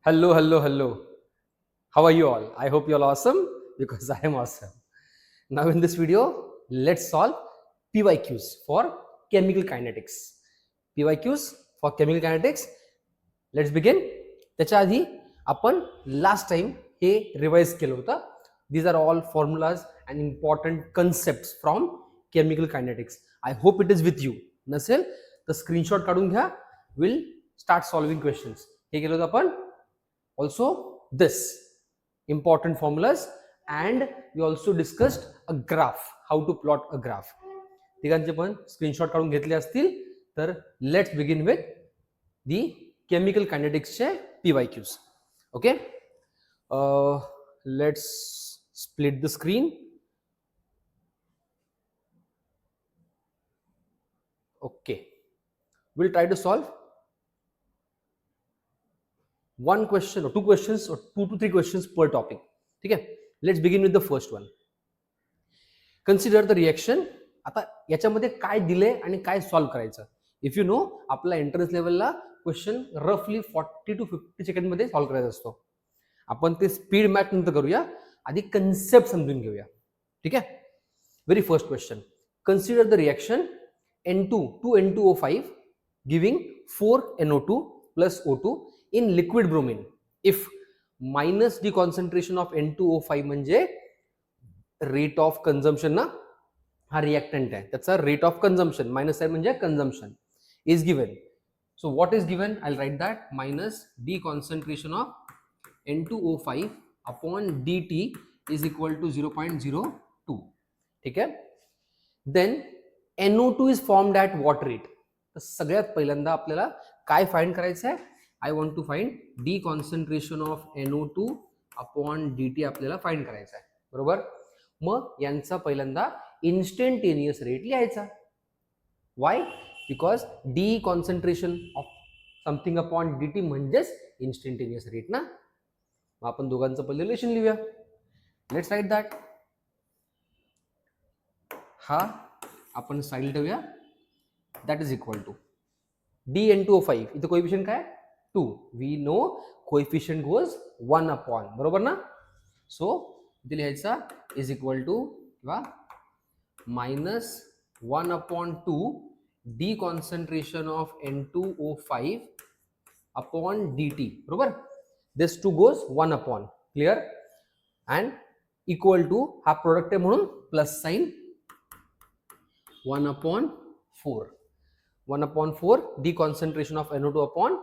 Hello, hello, hello. How are you all? I hope you all awesome because I am awesome. Now in this video, let's solve PYQs for chemical kinetics. PYQs for chemical kinetics. Let's begin. त्याच्या आधी आपण last time हे revise केलं होतं. These are all formulas and important concepts from chemical kinetics. I hope it is with you. नसेल तर screenshot काढून घ्या. We'll start solving questions. हे केलं होतं आपण. Also this important formulas, and we also discussed a graph, how to plot a graph. तिघांचे पण स्क्रीनशॉट काढून घेतले असतील तर let's begin with the chemical कायनेटिक्सचे PYQs. Okay, let's split the screen. Okay, we'll try to solve one question or two questions or 2 to 3 questions per topic. ठीक आहे, let's begin with the first one. Consider the reaction. आता याच्यामध्ये काय दिले आणि काय solve करायचं. If you know, आपला एंट्रन्स लेवलला क्वेश्चन रफली 40 to 50 सेकंड मध्ये सॉल्व्ह करायचा असतो. आपण ते स्पीड मॅच नंतर करूया, आधी कन्सेप्ट समजून घेऊया. ठीक आहे, very first question. Consider the reaction N2 2N2O5 giving 4NO2 plus O2 in liquid bromine if minus the concentration of N2O5 म्हणजे रेट ऑफ कन्झम्पशन ना, हा रिएक्टंट आहे, त्याचा रेट ऑफ कन्झम्पशन, मायनस आहे म्हणजे consumption, is given. So what is given, I write that minus d concentration of N2O5 upon dt is equal to 0.02. ठीक आहे, then NO2 is formed at what rate. तर सगळ्यात पहिल्यांदा आपल्याला काय find करायचं आहे, I want to find d concentration of NO2 upon dt आपल्याला फाइंड करायचं आहे. बरोबर, मग यांचा पहिल्यांदा इन्स्टंटेनियस रेट लिहायचा. Why, because d concentration of something upon dt म्हणजेच इन्स्टंटेनियस रेट ना. मग आपण दोघांचं पहिले रिलेशन लिहूया. Let's write that. हा आपण साईड ठेवूया. That is equal to DN2O5. इथं कोएफिशियंट काय, 2. We know coefficient goes 1 upon, बरोबर ना. सो इथे लिहायचा इज इक्वल टू किंवा minus 1 upon 2 d concentration of N2O5 upon dt. बरोबर, this 2 goes 1 upon, clear, and equal to हा प्रोडक्ट आहे म्हणून plus sign 1 upon 4. 1 upon 4 d concentration of NO2 upon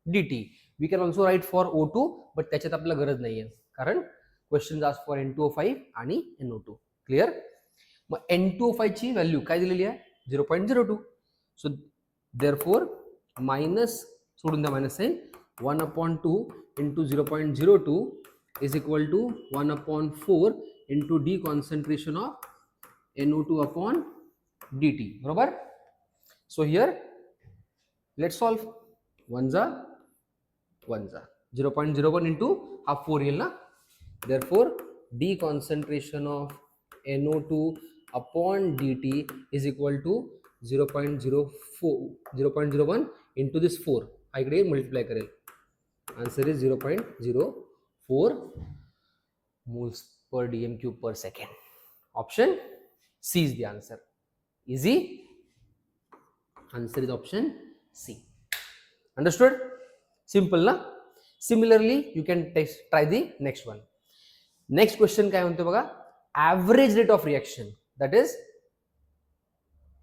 dt. We can also write for O2, but त्याच्यात आपल्याला गरज नाही आहे कारण क्वेश्चन आस्क फॉर N2O5 आणि NO2. क्लिअर. मग N2O5 ची व्हॅल्यू काय दिलेली आहे, 0.02. सो देअरफॉर मायनस, सोडून द्या minus sign, 1 upon 2 into 0.02 is equal to 1 upon 4 into d concentration of NO2 upon dt. बरोबर. So here let's solve. 1 जा 1 जा 0.01 इंटू हा 4 येईल ना. Therefore the concentration of NO2 upon dt is equal to 0.01 into this 4. हा इकडे multiply करेल. Answer is 0.04 moles per dm cube per second. Option C is the answer. Easy. Answer is option C. Understood? Simple na. Similarly, you can try the next one. Next question काय म्हणतो बघा, average rate of reaction, that is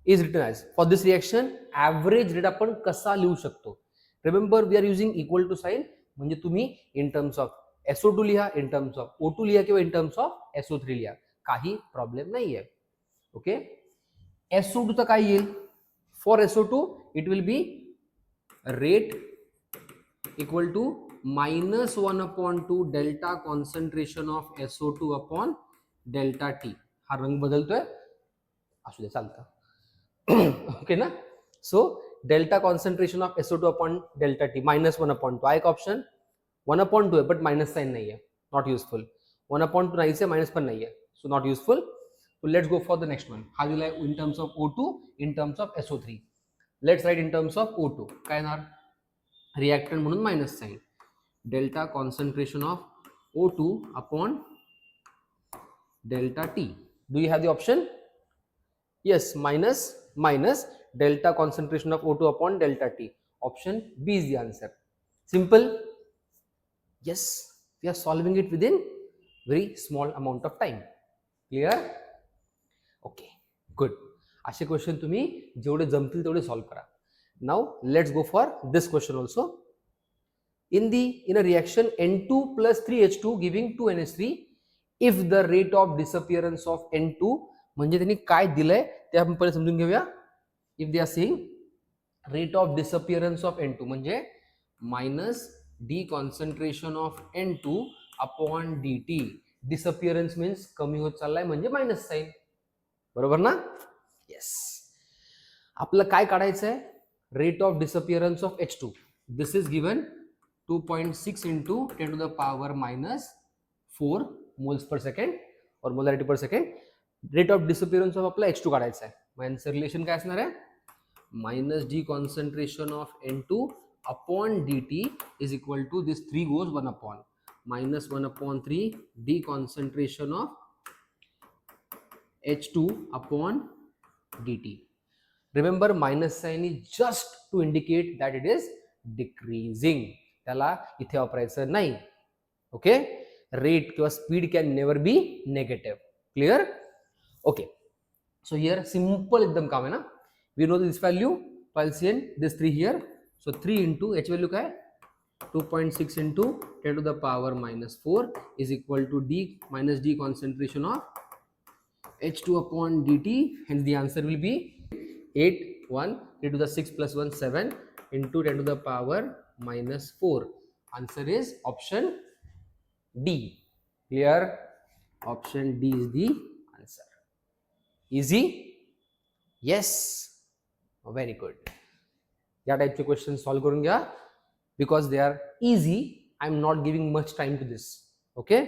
written as, for this reaction average rate आपण कसा लिहू शकतो. Remember we are using equal to sign, म्हणजे तुम्ही in terms of SO2 लिहा, in terms of O2 लिहा किंवा in terms of SO3 लिहा, काही प्रॉब्लेम नाही आहे. ओके, SO2 तर काय येईल, for SO2 it will be rate equal to minus 1 upon 2 delta concentration of SO2 upon delta T. हा रंग बदलतोय, असू दे, चालतं. ओके ना. So delta concentration of SO2 upon delta T minus 1 upon 2. हा एक ऑप्शन. 1 अपॉन 2 आहे बट मायनस साइन नाही आहे, नॉट युजफुल. 1 अपॉन 2 नाहीच आहे, मायनस पण नाही आहे, so not useful. So let's go for the next one. हा दिलाय in terms of O2, in terms of SO3. Let's write in terms of O2. काय येणार, रिएक्टंट म्हणून minus sign. delta concentration of O2 upon delta T. Do you have the option? Yes, minus delta concentration of O2 upon delta T. Option B is the answer. Simple. Yes, we are solving it within very small amount of time. Clear? Okay, good. असे question तुम्ही जेवढे जमतील तेवढे solve करा. Now let's go for this question also. In a reaction N2 plus 3H2 giving 2NH3, if the rate of disappearance of N2, म्हणजे त्यांनी काय दिलंय ते आपण पहिले समजून घेऊया. If they are saying rate of disappearance of N2 म्हणजे minus d concentration of N2 upon dt. Disappearance means कमी होत चाललाय म्हणजे मायनस साइन. बरोबर ना? येस. आपलं काय काढायचं आहे? Rate of disappearance of H2. This is given 2.6 into 10 to the power minus 4 moles per second or molarity per second. Rate of disappearance of आपला H2 काढायचा आहे. मग यांचं रिलेशन काय असणार आहे? Minus d concentration of N2 upon dt is equal to this 3 goes 1 upon minus 1 upon 3 d concentration of H2 upon dt. Remember, minus sign is just to indicate that it is decreasing. त्याला इथे वापरायचं नाही. Okay, rate किंवा speed can never be negative. Clear? Okay, so here simple एकदम काम आहे ना. वी नो दिस व्हॅल्यू, I'll this 3 here. So 3 into H value काय? 2.6 into 10 to the power minus 4 is equal to d minus d concentration of H2 upon dt. Hence the answer will be 8, 1, 3 to the 6 plus 1, 7 into 10 to the power minus 4. Answer is option D. Clear? Option D is the answer. Easy? Yes. Very good. या टाइपचे question solve करून घ्या. Because they are easy. I am not giving much time to this. Okay,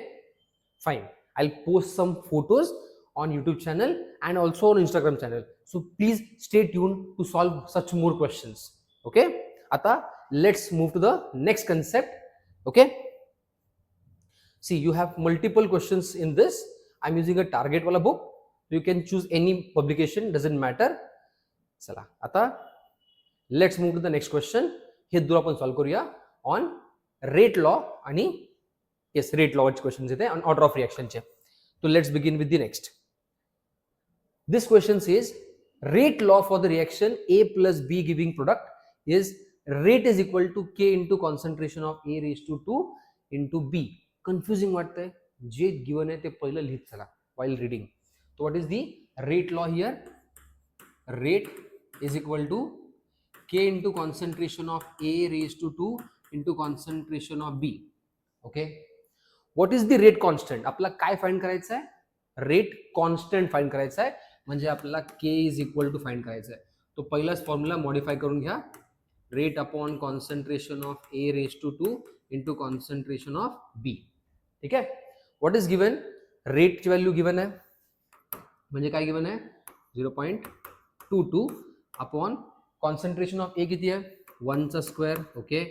fine. I post some photos on YouTube channel and also on Instagram channel. So please stay tuned to solve such more questions. Okay, आता let's move to the next concept. Okay, see, you have multiple questions in this. I'm using a target wala book. You can choose any publication, doesn't matter. चला आता let's move to the next question. हे दोन आपण solve करूया on rate law आणि yes, rate law चे questions येते on order of reaction चे. So let's begin with the next. This question says rate law for the reaction A plus B giving product is rate is equal to K into concentration of A raised to 2 into B. Confusing वाटतंय. जे given आहे ते पहिलं लिहित चला while reading. So what is the rate law here? Rate is equal to K into concentration of A raised to 2 into concentration of B. Okay. What is the rate constant? आपला काय find करायचं आहे? Rate constant find करायचा आहे. म्हणजे आपल्याला K is equal to find करायचा आहे. तो पहिलाच फॉर्म्युला मॉडिफाय करून घ्या. Rate upon concentration of A raise to 2 into concentration of B. ठीक आहे. What is given? रेटची व्हॅल्यू गिवन आहे. म्हणजे काय गिवन आहे? 0.22 अपॉन कॉन्सन्ट्रेशन ऑफ A किती आहे? 1 चा square. Okay.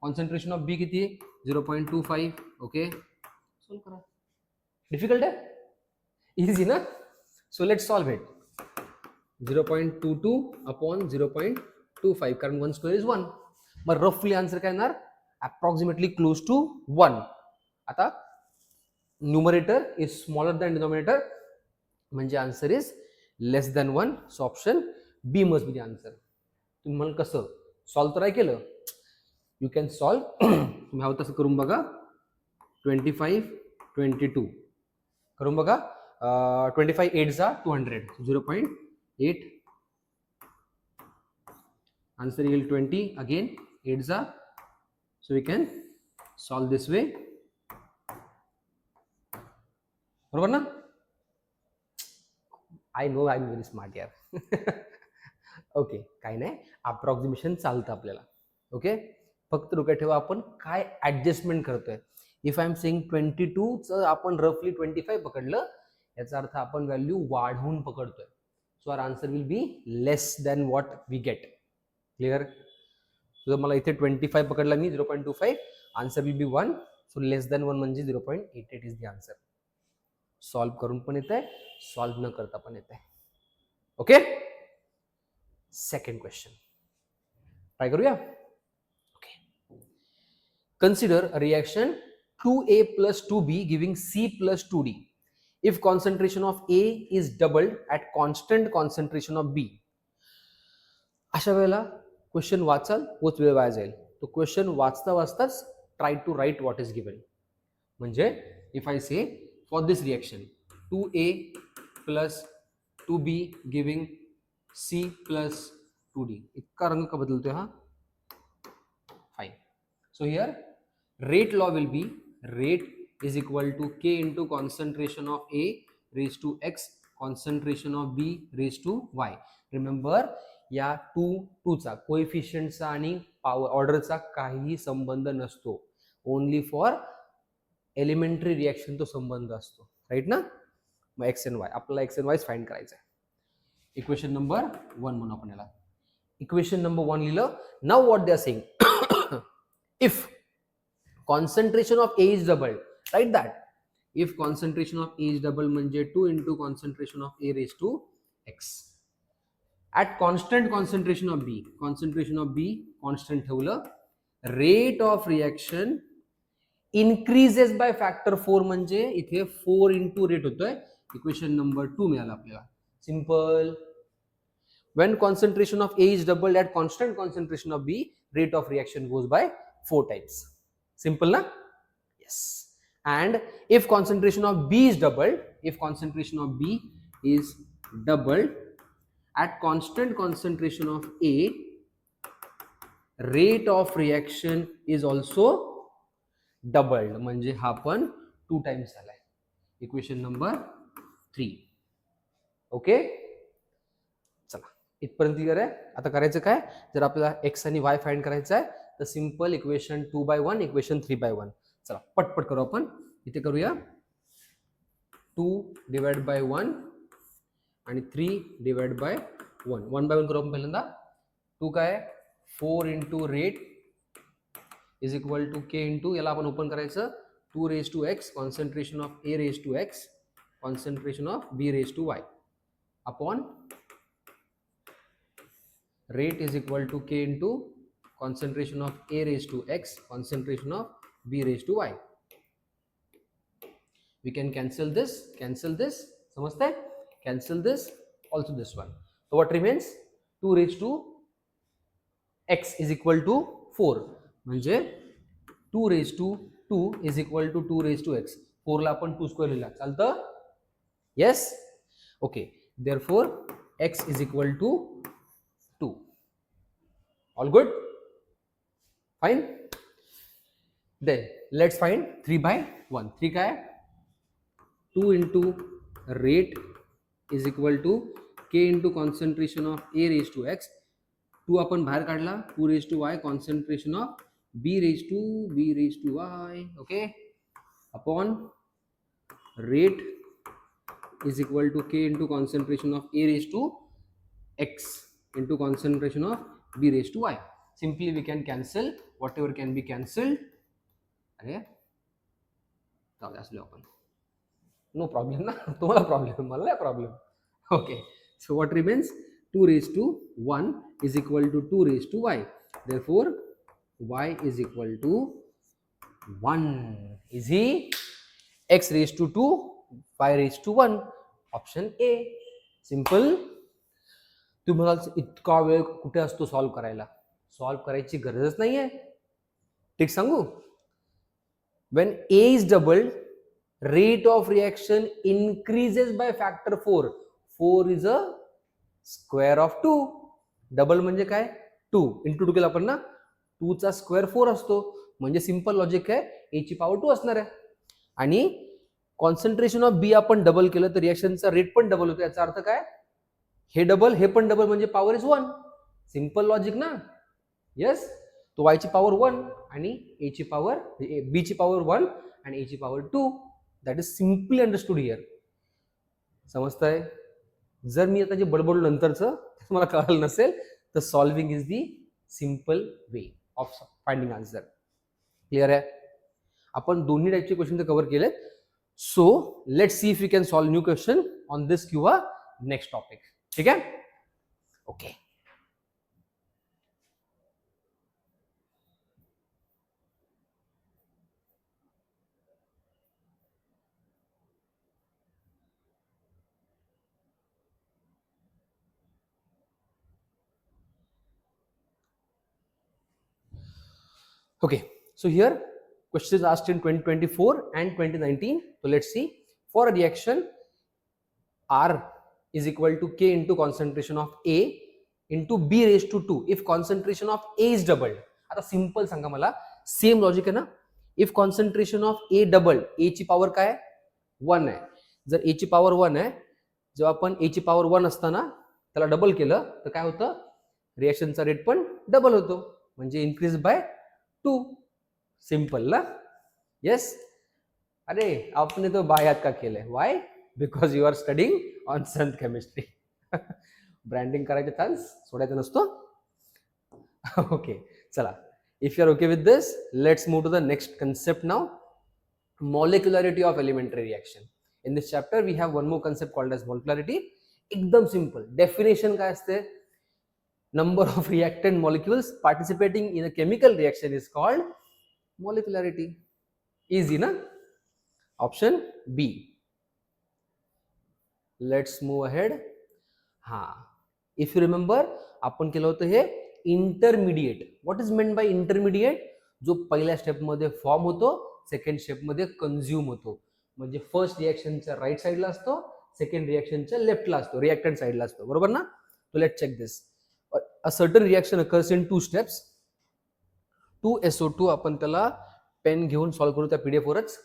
Concentration of B किती आहे? 0.25. ओके. सॉल्व करा. डिफिकल्ट आहे? इझी ना? So let's solve it. 0.22 upon 0.25 कारण 1 square is 1. मग रफली आन्सर काय येणार? Approximately close to 1. आता numerator is smaller than denominator म्हणजे answer is less than 1. So option B must be the answer. तुम्ही म्हणाल कसं सॉल्व तर केलं? You can solve. तुम्ही हवं तसं करून बघा. 25, 22 करून बघा. 25 8 जा 200. 0.8. Answer will 20 again 8 za. So we can solve this way. बरोबर ना? I know I'm very smart यार. ओके, काही नाही. अप्रॉक्सिमेशन चालतं आपल्याला. ओके, फक्त डोक्यात ठेवा आपण काय ऍडजस्टमेंट करतोय. इफ आय एम सेइंग 22 च आपण रफली 25 पकडलं, याचा अर्थ आपण व्हॅल्यू वाढवून पकडतोय. So our answer will be less than what we get. Clear? जर मला इथे 25 पकडला मी 0.25, answer will be 1. So less than 1 म्हणजे 0.88 इज द आन्सर. सॉल्व्ह करून पण येत आहे, सॉल्व्ह न करता पण येत आहे. ओके, सेकंड क्वेश्चन ट्राय करूया. Okay, consider a reaction 2A plus 2B giving C plus 2D if concentration of A is doubled at constant concentration of B. अशा वेळेला क्वेश्चन वाचाल, तोच वेळ वाया जाईल. तो क्वेश्चन वाचता वाचताच try to write what is given. म्हणजे if I say for this reaction 2A plus 2B giving C plus 2D, इतका रंग का बदलतोय हा? Fine. So here rate law will be rate is equal to K into concentration of A raised to X concentration of B raised to Y. Remember, या 2 चा कोएफिशियंटचा आणि power ऑर्डरचा काहीही संबंध नसतो. ओनली फॉर एलिमेंटरी रिएक्शन तो संबंध असतो, राईट ना. मग एक्स एंड वाय, आपल्याला एक्स एंड वाय फाइंड करायचं आहे. इक्वेशन नंबर 1 म्हणून आपण याला इक्वेशन नंबर 1 लिहिलं. Now what they are saying, if concentration of A is doubled, write that. If concentration of A is doubled म्हणजे 2 into concentration of A raised to X at constant concentration of B constant ठेवलं, rate of reaction increases by factor 4 म्हणजे इथे 4 into rate होतोय. Equation number 2 मिळाला आपल्याला. Simple. when concentration of A is doubled at constant concentration of B, rate of reaction goes by 4 times. Simple na? Yes. And if concentration of B is doubled, at constant concentration of A, rate of reaction is also doubled. म्हणजे हा पण 2 times झालाय. Equation number 3. Okay, चला इथपर्यंत clear आहे. आता करायचं काय, जर आपल्याला एक्स आणि वाय फाइंड करायचं आहे तर सिंपल इक्वेशन 2/1 इक्वेशन 3/1. चला पटपट करू आपण. इथे करूया 2 डिवाइड बाय 1 आणि 3 डिवाइड बाय 1. 1/1 करू आपण पहिल्यांदा. 2 काय 4 into rate is equal to K into, याला आपण ओपन करायचं 2 raise to X concentration of A raise to X concentration of B raise to Y upon rate is equal to K into concentration of A raised to X concentration of B raised to Y. We can cancel this, समजते? Cancel this, also this one. So what remains? 2 raised to X is equal to 4. म्हणजे 2 raised to 2 is equal to 2 raised to X. 4 ला आपण 2 square लिहिला, चालतं? Yes? Okay. Therefore, X is equal to 2. All good? Fine. Then let's find 3/1. 3 काय 2 into rate is equal to K into concentration of A raised to X. 2 आपण बाहेर काढला, 2 raised to Y concentration of B raised to Y. Okay, upon rate is equal to K into concentration of A raised to X into concentration of B raised to Y. Simply we can cancel whatever can be cancelled. अरे जाऊ द्या असलो आपण. No problem ना, तुम्हाला problem, मला नाही problem. Okay, so what remains 2 raised to 1 is equal to 2 raised to Y. Therefore Y is equal to 1. Easy. X raised to 2, Y raised to 1. Option A. Simple. तुम्हाला इतका वेळ कुठे असतो solve करायला? सॉल्व्ह करायची गरजच नाहीये. ठीक सांगू? when A is doubled, rate of reaction increases by factor 4. 4 is a square of 2. Double म्हणजे काय 2 इंटू 2 केला आपण ना, 2 चा स्क्वेअर 4 असतो. म्हणजे सिंपल लॉजिक आहे, A ची पॉवर 2 असणार आहे. आणि कॉन्सन्ट्रेशन ऑफ बी आपण डबल केलं तर रिएक्शनचा रेट पण डबल होतो. याचा अर्थ काय, हे डबल हे पण डबल म्हणजे पॉवर इज 1. सिंपल लॉजिक ना. येस, तो वाय ची पॉवर 1 आणि ए ची पॉवर बी ची पॉवर 1 आणि ए ची power 2. That is simply understood here. समजतंय? जर मी आता जे बडबड नंतरचं तुम्हाला कळलं नसेल तर solving is the simple way. Of finding answer. Clear आहे? आपण दोन्ही टाईपचे क्वेश्चन तर कव्हर केलेत. So let's see if you can solve new question on this किंवा नेक्स्ट टॉपिक. ठीक आहे? Okay. Okay, so here question is asked in 2024 and 2019. So let's see. For a reaction, R is equal to K into concentration of A into B raised to 2 if concentration of A is doubled. आता simple सांगा मला, same logic आहे ना. If concentration of A double, A ची power काय 1 आहे. जर ए ची पॉवर 1 आहे, जेव्हा आपण ए ची पॉवर 1 असताना त्याला डबल केलं तर काय होतं, रिएक्शनचा रेट पण डबल होतो, म्हणजे इन्क्रीज बाय 2. सिंपल ना. यस. अरे आपने तो बायात का खेल है. Why? Because you are studying on Sant chemistry. Branding करायचे चान्स सोडायचा नसतो. ओके, चला. If you are okay with this, let's move to the next concept now. Molecularity of elementary reaction. In this chapter we have one more concept called as molecularity. एकदम simple. Definition काय असते? Number of reactant molecules participating in a chemical reaction is called molecularity. Easy na? Option B. Let's move ahead. If you remember, आपण केलं होतं हे intermediate. What is meant bye intermediate? जो पहिल्या step मध्ये form होतो, सेकंड स्टेप मध्ये consume होतो. म्हणजे फर्स्ट रिएक्शनच्या राईट साईडला असतो, सेकंड रिएक्शनच्या लेफ्टला असतो, रिएक्टंट साईडला असतो. बरोबर ना? So let's check this. A certain reaction occurs in 2 steps. 2SO2 आपण त्याला पेन घेऊन सॉल्व करू त्या पीडीएफ वरच.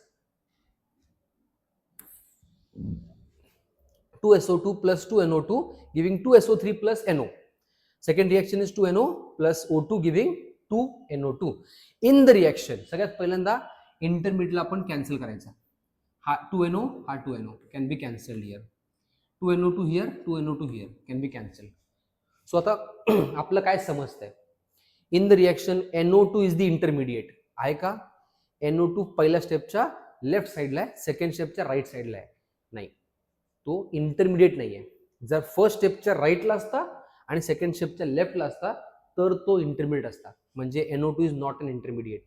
2SO2 plus 2NO2 giving 2SO3 plus NO. Second reaction is 2NO plus O2 giving 2NO2. In the reaction, सगळ्यात पहिल्यांदा इंटरमिडिएटला आपण cancel करायचा. हा 2NO, हा 2NO can be cancelled here. 2NO2 here, 2NO2 here can be cancelled. So आता आपलं काय समजतंय? In the reaction NO2 is the intermediate आहे का? NO2 पहिल्या स्टेपच्या लेफ्ट साईडला आहे, सेकंड स्टेपच्या राईट साईडला आहे. नाही, तो इंटरमिडिएट नाही आहे. जर फर्स्ट स्टेपच्या राईटला असता आणि सेकंड स्टेपच्या लेफ्टला असता तर तो इंटरमिडिएट असता. म्हणजे NO2 is not an intermediate.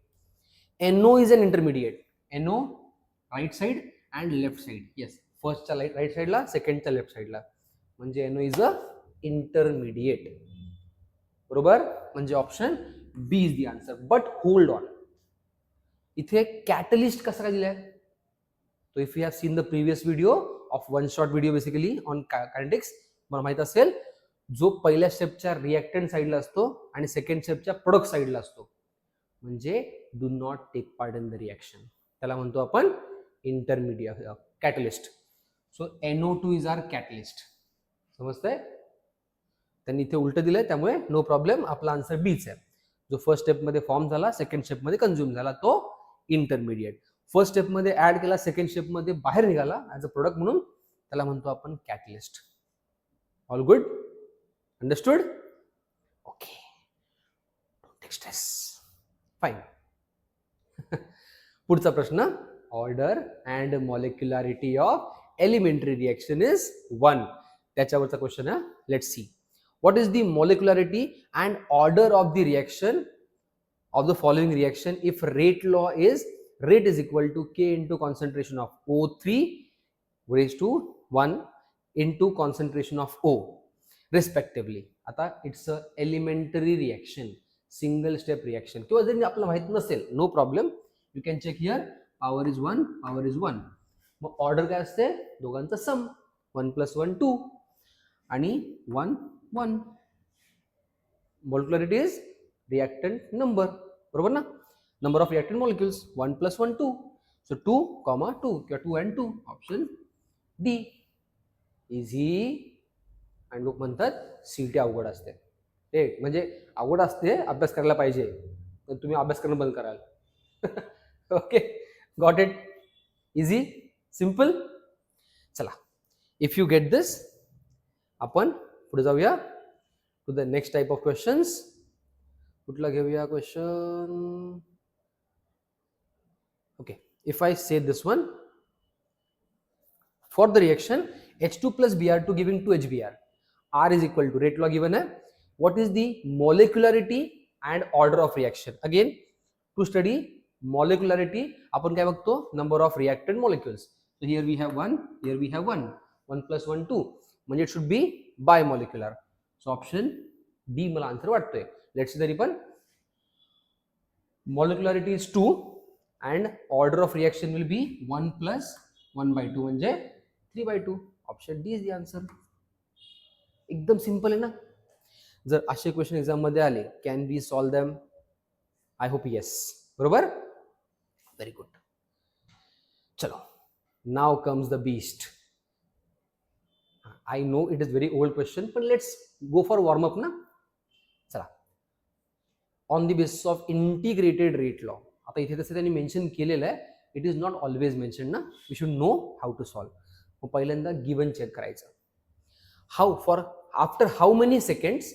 NO is an intermediate. NO right side and left side. Yes, फर्स्टच्या राईट साईडला, सेकंडच्या लेफ्ट साईडला, म्हणजे NO इज अ इंटरमिडिएट. बरोबर? म्हणजे option B is the answer. But hold on, इथे कॅटलिस्ट कसा काय दिलाय? तो if you have seen the previous video of one shot video basically on kinetics, मला माहित असेल, जो पहिल्या स्टेपच्या रिएक्टंट साईडला असतो आणि सेकंड स्टेपच्या प्रोडक्ट साईडला असतो, म्हणजे do not take part in the reaction, त्याला म्हणतो आपण intermediate catalyst. So NO2 is are catalyst. समजतंय? त्यांनी इथे उलट दिलंय, त्यामुळे नो प्रॉब्लेम, आपला आन्सर बीच आहे. जो फर्स्ट स्टेप मध्ये फॉर्म झाला, सेकंड स्टेप मध्ये कंझ्युम झाला, तो इंटरमिडिएट. फर्स्ट स्टेप मध्ये ऍड केला, सेकंड स्टेप मध्ये बाहेर निघाला ऍज अ प्रोडक्ट म्हणून, त्याला म्हणतो आपण catalyst. All good? Understood? Okay, take stress. Fine. पुढचा प्रश्न. Order and molecularity of elementary reaction is 1. त्याच्यावरचा क्वेश्चन आहे. Let's see. What is the molecularity and order of the reaction of the following reaction if rate law is rate is equal to K into concentration of O3 raised to 1 into concentration of O respectively. आता it's a elementary reaction, single step reaction. किंवा जरी आपल्याला माहित नसेल, no problem, you can check here. Power is 1, power is 1. मग order काय असते? दोघांचा सम. 1 plus 1 2 आणि 1 1. Molecularity is reactant number. बरोबर ना? Number of reactant molecules 1 plus 1 2. So 2, 2 किंवा 2 and 2. Option D. इझी. आणि लोक म्हणतात सीटी अवघड असते. ते म्हणजे अवघड असते, अभ्यास करायला पाहिजे, पण तुम्ही अभ्यास करणं बंद कराल. Okay, got it? Easy, simple. चला, इफ यू गेट दिस, आपण पुढे जाऊया to the next type of questions. कुठला घेऊया question. Okay, if I say this one, for the reaction H2 plus Br2 giving 2 HBr, R is equal to, rate law given है, what is the molecularity and order of reaction. Again, to study molecularity आपण काय बघतो, number of reactant molecules. So here we have 1, here we have 1, 1 plus 1 2, म्हणजे it should be bimolecular. So option D मला answer वाटतोय. Let's see the ribbon. Molecularity is 2 and order of reaction will be 1 plus 1 by 2 म्हणजे 3 by 2. Option D is the answer. एकदम simple आहे ना. जर असे question exam मध्ये आले, can be solve them? I hope yes. बरोबर, व्हेरी गुड. चलो, now comes the beast. I know it is very old question, पण let's go for warm up ना. चला, on the basis of integrated rate law. आता इथे तसं त्यांनी mention केलेलं आहे, it is not always mention ना. We should know how to solve. मग पहिल्यांदा गिवन चेक करायचं. How for after how many seconds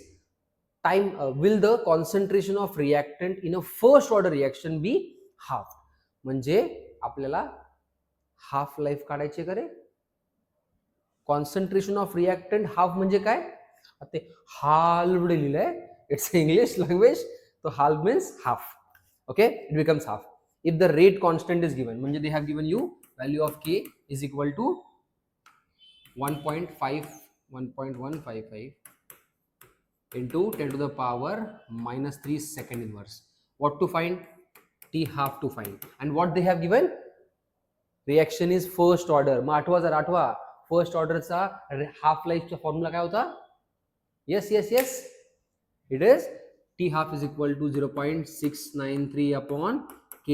time will the concentration of reactant in a first order reaction be half. म्हणजे आपल्याला half life काढायचे का रे. Concentration of reactant half म्हणजे काय, ते हाल्फ लिहिलंय, इट्स इंग्लिश लँग्वेज. तो half means half. Okay, it becomes half if the rate constant is given. म्हणजे they have given you value of K is equal to 1.155 into 10 to the power minus 3 second inverse. What to find? T half to find. And what they have given? Reaction is first order. मग आठवा जर आठवा, first ऑर्डरचा half लाईफचा formula काय होता? Yes yes yes, it is T half is equal to 0.693 upon K.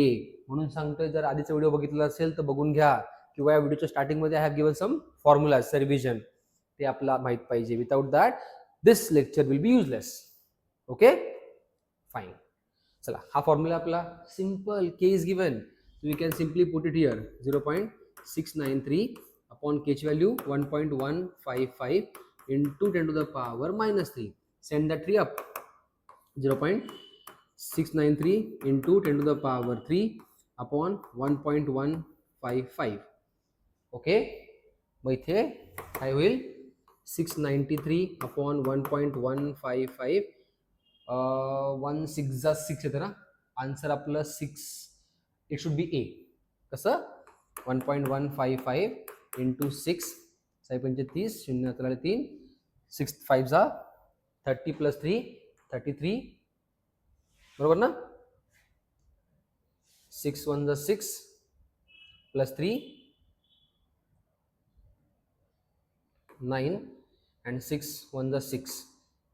म्हणून सांगतोय, जर आधीचा व्हिडिओ बघितला असेल तर बघून घ्या, किंवा या व्हिडिओच्या स्टार्टिंग मध्ये I have given some formulas revision, ते आपला माहित पाहिजे. Without that this lecture will be useless. Okay fine. चला, हा फॉर्म्युला आपला simple. K is given, so we can simply put it here. 0.693 upon K ची value 1.155 into 10 to the power minus 3. Send that 3 up. 0.693 into 10 to the power 3 upon 1.155. Okay, मग इथे काय होईल? 693 upon 1.155. 1 6 जा 6 येतं ना. आन्सर आपलं 6, इट शुड बी ए. कसं? 1.155 इंटू 6, 6 35, 0 3, 6 5 जा 30 प्लस 3 33. बरोबर ना. 6 1 जा 6 plus 3 9 and 6 1 the 6,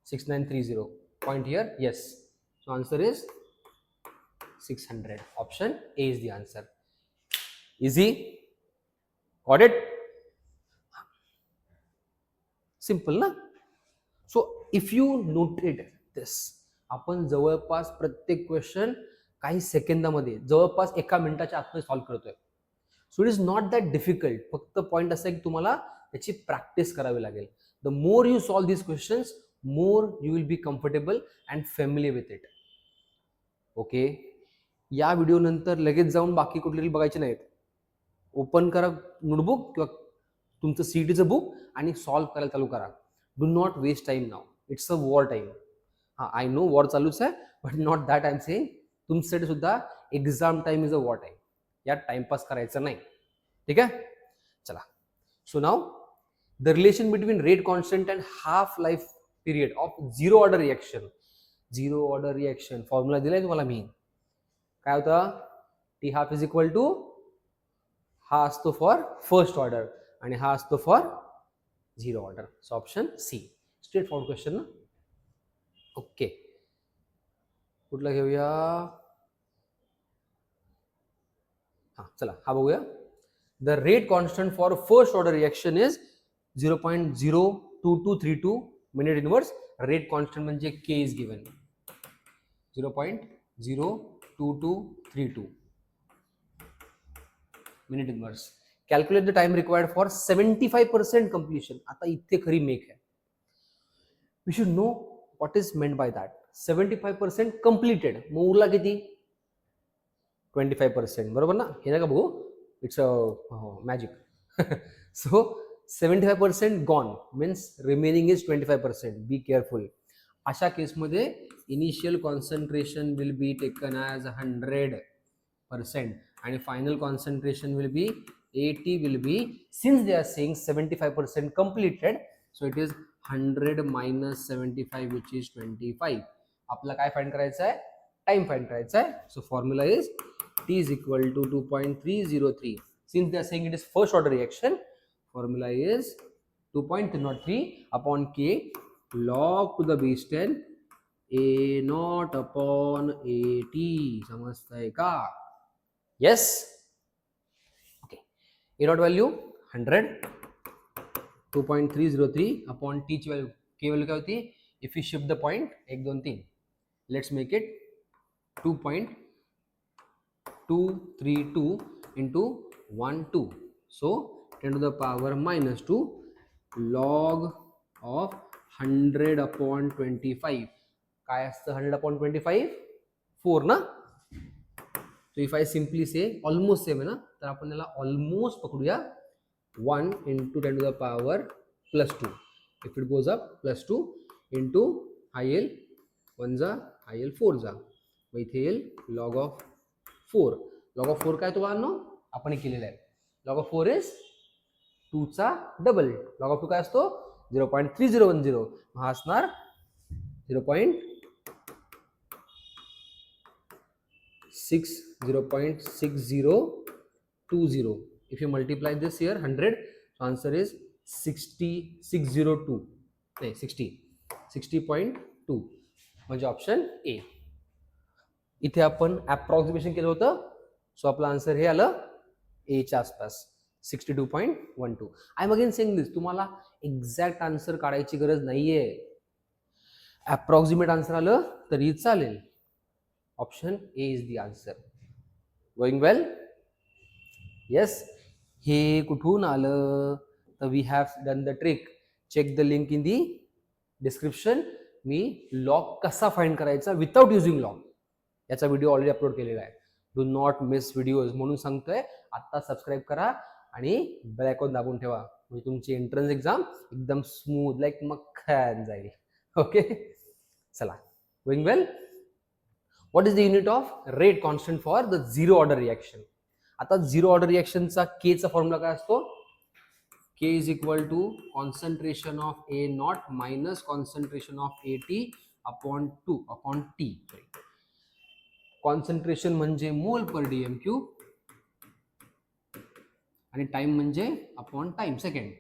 6930. Point here, yes. So answer is 600. Option A is the answer. Easy. Got it? Simple ना. So if you noted this, आपण जवळपास प्रत्येक क्वेश्चन काही सेकंदामध्ये, जवळपास 1 मिनिटाच्या आतमध्ये सॉल्व्ह करतोय. So it is not that difficult. फक्त पॉइंट असा आहे की तुम्हाला त्याची प्रॅक्टिस करावी लागेल. The more you solve these questions, more you will be comfortable and familiar with it. Okay, या व्हिडिओ नंतर लगेच जाऊन बाकी कुठले बघायचे नाहीत. ओपन करा नोटबुक किंवा तुमचं सीईटीचं बुक आणि सॉल्व्ह करायला चालू करा. Do not waste time now. It's a war time. हा, आय नो वॉर चालूच आहे, but not that I am saying. तुमच्यासाठी सुद्धा exam time is a war time. यात टाइमपास करायचं नाही. ठीक आहे, चला. So now the relation between rate constant and half life period of zero order reaction. Zero order reaction formula दिलाय तुम्हाला मी. काय होता? T half is equal to, हा असतो फॉर फर्स्ट ऑर्डर आणि हा असतो for zero order. So option C. Straight forward question ना. ओके, कुठला घेऊया? हा, चला हा बघूया. The rate constant for first order reaction is 0.02232 minute inverse. Rate constant म्हणजे K is given 0.02232 minute inverse. Calculate the time required for 75% completion. आता इथे खरी मेक आहे. We should know what is meant by that. 75% completed, मग उरला किती 25%, बरोबर ना. हे नका बघू, it's a magic. So 75% gone means remaining is 25%. Be careful. अशा केसमध्ये initial concentration will be taken as 100% आणि final concentration will be 80 will be, since they are saying 75% completed, so it is 100 minus 75 which is 25. आपला काय find करायचं आहे, time find करायचा आहे. So formula is t is equal to 2.303. Since they are saying it is first order reaction, formula is 2.303 upon k log to the base 10 a naught upon at. समजतंय का? Yes. Okay. A naught value 100. 2.303 upon t ची value, k value काय होती? If we shift the point 1 2 3, let's make it 2.232 into 1 2. So 10 to the power minus 2 log of 100 upon 25. काय असतं 100 upon 25? 4 ना. So if I simply say almost same आहे ना, तर आपण याला almost पकडूया 1 into 10 to the power plus 2. If it goes up plus 2 into IL 1 जा IL 4 जा, मग इथे येईल log of 4. log of 4 काय तुम्हाला आपण केलेलं आहे. log of 4 is 2 चा डबल. log of 2 काय असतो 0.3010, हा असणार 0.6020. if you multiply this here 100, so answer is 602 नाही 60.2, म्हणजे ऑप्शन ए. इथे आपण अप्रॉक्सिमेशन केलं होतं, सो आपलं आन्सर हे आलं ए च्या आसपास 62.12. आय एम अगेन सेइंग दिस, तुम्हाला एक्झॅक्ट आन्सर काढायची गरज नाहीये. अप्रॉक्सिमेट आन्सर आलं तरी चालेल. Option A is the answer. Going well? Yes. हे कुठून आलं? तर we have done the trick. Check the link in the description. मी लॉग कसा फाइंड करायचा विदाउट युजिंग लॉग याचा व्हिडिओ ऑलरेडी अपलोड केलेला आहे. डू नॉट मिस व्हिडिओज म्हणून सांगतोय. आता सबस्क्राईब करा आणि बेल आयकॉन दाबून ठेवा, म्हणजे तुमची एंट्रन्स एक्झाम एकदम स्मूथ लाईक मक्खन जाईल. ओके, चला. Going well? What is the unit of rate constant for the zero order reaction? आता झिरो ऑर्डर रिएक्शनचा के चा फॉर्म्युला काय असतो? K is equal to concentration of A naught minus concentration of AT upon 2 upon T. Concentration म्हणजे mole per dm cube आणि time म्हणजे upon time second,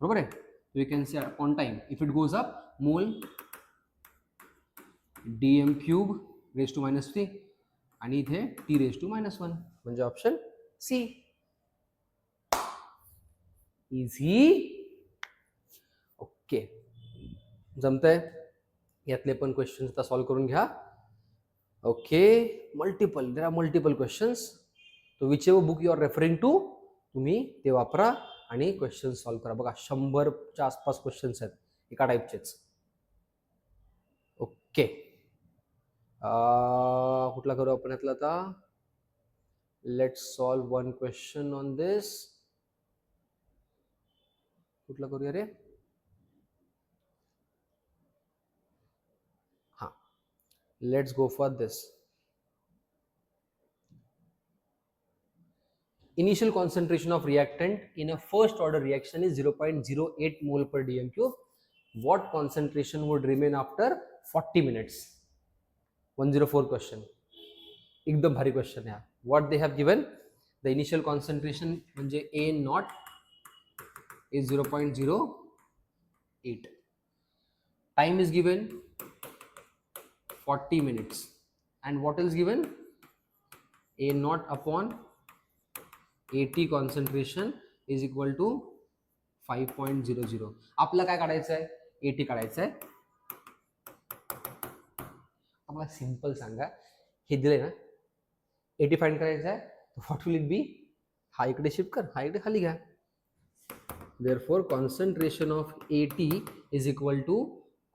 बरोबर आहे. We can say upon time. If it goes up mole dm cube raise to -3 आणि इथे T raise to -1, म्हणजे option C. Easy. Okay, जमतंय. यातले पण क्वेश्चन्स आता सॉल्व्ह करून घ्या. Okay, multiple, there are multiple questions. तो whichever book you are referring to, तुम्ही ते वापरा आणि क्वेश्चन सॉल्व्ह करा. बघा 100च्या आसपास क्वेश्चन्स आहेत एका टाईपचेच. ओके, कुठला करू आपण यातला आता? Let's solve one question on this. कुठला करूया रे? हा, let's go for this. Initial concentration of reactant in a first order reaction is 0.08 mole per dm cube. What concentration would remain after 40 minutes? 104 question. एकदम भारी question है. What they have given? The initial concentration म्हणजे A naught is 0.08. Time is given 40 minutes. And what is given? A naught upon AT concentration is equal to 5.00. आपला काय काढायचं आहे? AT काढायचं आहे. आपला सिंपल सांगा, हे दिले ना, AT फाइंड करायचं आहे, व्हॉट विल इट बी? हा इकडे शिफ्ट कर, हा इकडे खाली घ्या. Therefore concentration of AT is equal to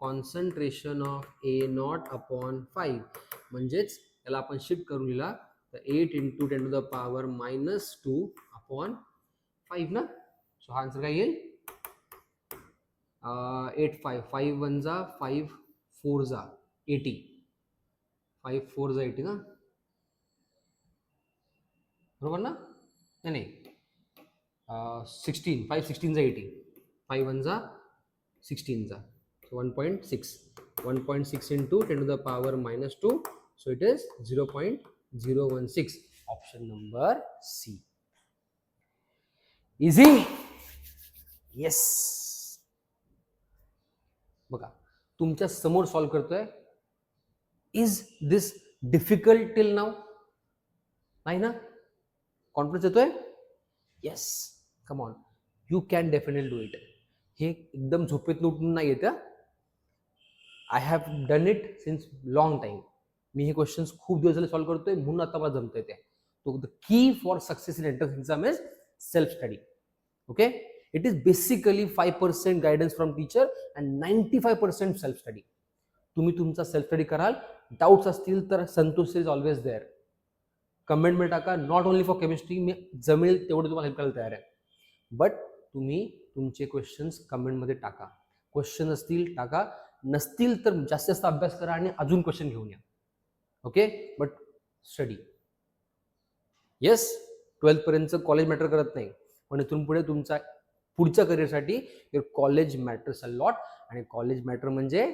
concentration of A naught upon 5 म्हणजेच याला आपण शिफ्ट करून लिहिला तर 8 into 10 to the power -2 upon 5 ना. सो हा आन्सर काय येईल 8 5 5 1 जा 5 4 जा 80 5 4 जा 80 ना बरोबर ना. नाही 16 5 16 जा 80 5 1 जा 16 जा so 1.6 into 10 to the power -2 so it is 0.016 option number C. Easy. Yes. बघा तुमच्या समोर सॉल्व करतोय. Is this difficult till now नाही ना. कॉन्फिडन्स येतोय. Yes come on you can definitely do it. हे एकदम झोपेत उठून नाही येत. I have done it since long time. मी हे क्वेश्चन्स खूप दिवस झाले सॉल्व करतोय म्हणून आता मला जमतंय ते. तो the key for success in entrance exam is self study. Okay it is basically 5% guidance from teacher and 95% self study. तुम्ही तुमचा सेल्फ स्टडी कराल. डाऊट्स असतील तर संतोष इज ऑलवेज देअर. कमेंटमध्ये टाका. Not only for chemistry. मी जमेल तेवढे तुम्हाला हेल्प करायला तयार आहे. बट तुम्ही तुमचे क्वेश्चन्स कमेंटमध्ये टाका. क्वेश्चन असतील टाका. नसतील तर जास्त अभ्यास करा आणि अजून क्वेश्चन घेऊन या. Okay but study. Yes 12th पर्यंत कॉलेज मॅटर करत नाही पण इथून पुढे तुमचा पुढच्या करिअरसाठी कॉलेज मॅटर्स अ लॉट. आणि कॉलेज मॅटर म्हणजे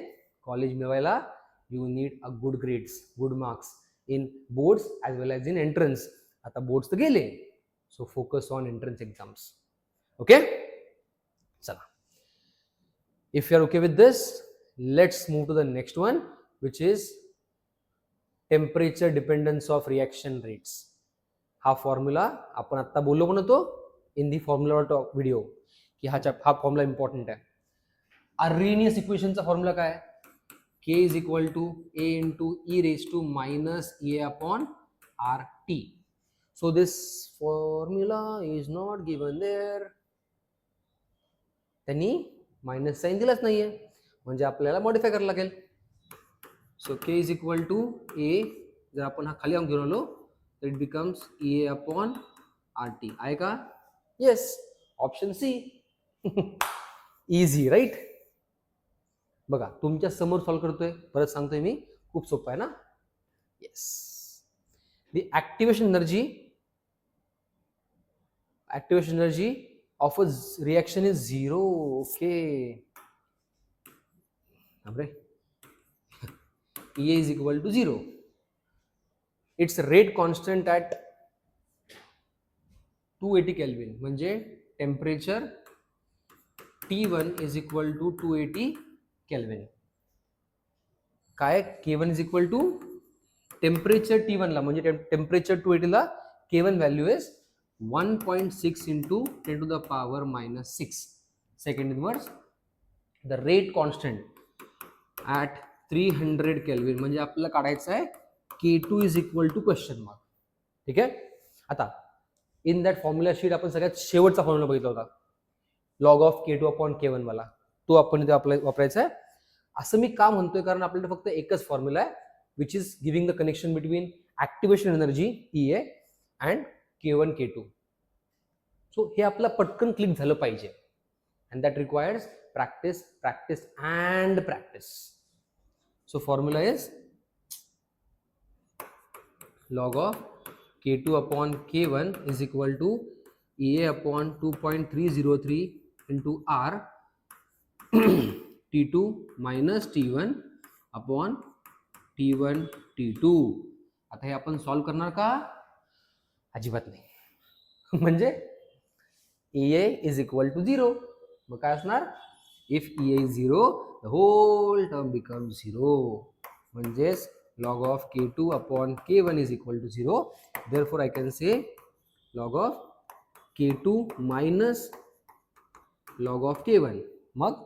कॉलेज मिळवायला you need a good grades good marks in boards as well as in entrance. आता बोर्ड्स तर गेले so focus on entrance exams. Okay चला. If you are okay with this let's move to the next one which is temperature dependence of reaction rates. हा formula आपण आता बोललो पण होतो in the formula talk video की हा formula important आहे. अर्रेनियस इक्वेशनचा फॉर्म्युला काय आहे. K is equal to A into e raised to minus A upon RT. So this formula is not given there. त्यांनी मायनस साइन दिलाच नाहीये म्हणजे आपल्याला मॉडिफाय करायला लागेल. So K is equal to A जर आपण हा खाली घेऊन आलो तर it becomes A upon RT. आहे का. Yes option C. Easy right. बघा तुमच्या समोर सॉल्व करतोय. परत सांगतोय मी खूप सोपं आहे ना. Yes the activation energy of a reaction is 0. Okay E is equal to 0. Its rate constant at 280 Kelvin म्हणजे temperature T1 is equal to 280 Kelvin. काय K1 is equal to temperature T1 ला म्हणजे टेम्परेचर 280 ला K1 value is 1.6 into 10 to the power -6 second inverse. The rate constant at 300 Kelvin म्हणजे आपल्याला काढायचं आहे K2 is equal to question mark. ठीक आहे. आता इन दॅट फॉर्म्युला शीट आपण सगळ्यात शेवटचा फॉर्म्युला बघितला होता log of K2 upon K1 वाला. तो आपण इथे वापरायचा आहे. असं मी का म्हणतोय कारण आपल्याला फक्त एकच फॉर्म्युला आहे which is giving the connection between activation energy EA and K1 K2. So हे आपलं पटकन क्लिक झालं पाहिजे and that requires practice practice and practice. So formula is log of K2 upon K1 is equal to EA upon 2.303 into R T2 minus T1 upon T1 T2. आता हे आपण solve करणार का. अजिबात नाही. म्हणजे EA is equal to 0. मग काय असणार if EA is 0 the whole term becomes 0. म्हणजेच log of K2 upon K1 is equal to 0. Therefore, I can say log of K2 minus log of K1. मग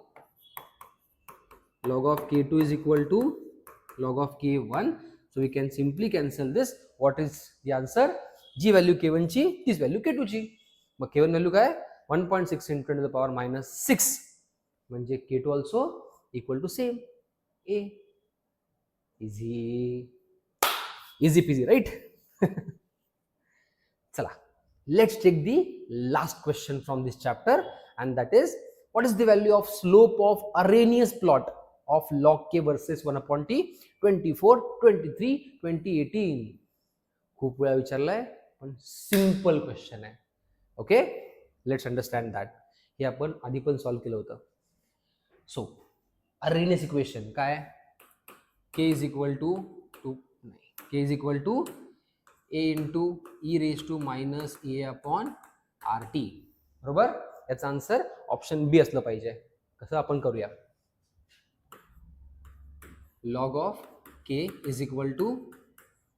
log of K2 is equal to log of K1. So we can simply cancel this. What is the answer? G value K1 ची तीच value K2 ची. मग K1 value काय 1.6 into 10 to the power -6 म्हणजे K2 also equal to same. A. Easy peasy, right? Chala, let's take the last question from this chapter, and that is, what is the value of slope of Arrhenius plot of log k versus 1 upon t 24, 23, 2018? खूप वेळा विचारलाय, पण simple question आहे. Okay, let's understand that. हे आपण आधी पण solve केलं होतं. सो Arrhenius इक्वेशन काय? k is equal to k is equal to a into e raise to minus A upon R T. बरोबर, याचा आन्सर ऑप्शन बी असलं पाहिजे. कसं आपण करूया? Log of k is equal to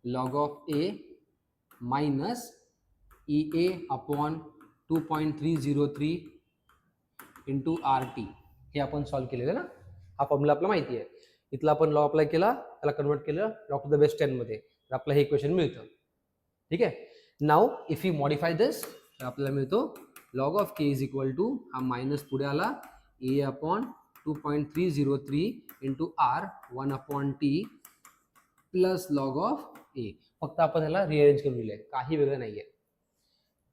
log of a minus E A upon 2.303 into R T. हे आपण solve केलेलं ना. हा फॉर्म्युला आपला माहिती आहे. इथला आपण लॉ अप्लाय केला, त्याला कन्वर्ट केलं लॉग टू द बेस 10 मध्ये, तर आपलं हे इक्वेशन मिळतं. ठीक आहे. Now if you modify this, तर आपल्याला मिळतो log of K is equal to, हा मायनस पुढे आला, A upon 2.303 into R 1 upon T plus log of A. फक्त आपण ह्याला रिअरेंज करून लिहिलंय, काही वेगळं नाही आहे.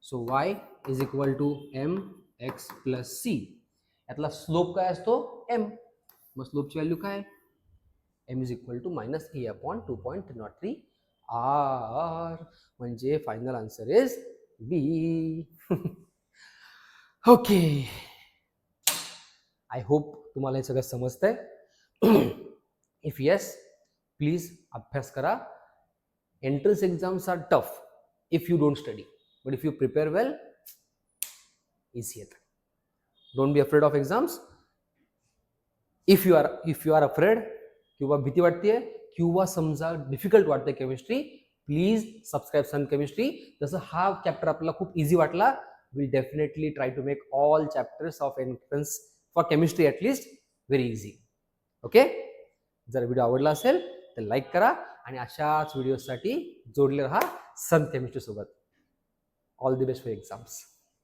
So Y is equal to M X plus C. यातला स्लोप काय असतो? एम. मग स्लोपची व्हॅल्यू काय? M is equal to minus A upon 2.303 R. म्हणजे final answer is B. Okay, I hope तुम्हाला हे सगळं समजतंय. इफ येस, प्लीज अभ्यास करा. Entrance exams are tough if you don't study, but if you prepare well, easy येतं. Don't be afraid of exams. If you R afraid किंवा भीती वाटतेय किंवा समजा डिफिकल्ट वाटते chemistry, please subscribe Sun Chemistry. जसं हा चॅप्टर आपल्याला खूप इझी वाटला, will definitely try to make all chapters of entrance for chemistry at least very easy. Okay, जर व्हिडिओ आवडला असेल तर लाईक करा आणि अशाच व्हिडिओसाठी जोडले राहा सन केमिस्ट्री सोबत. All the best for exams.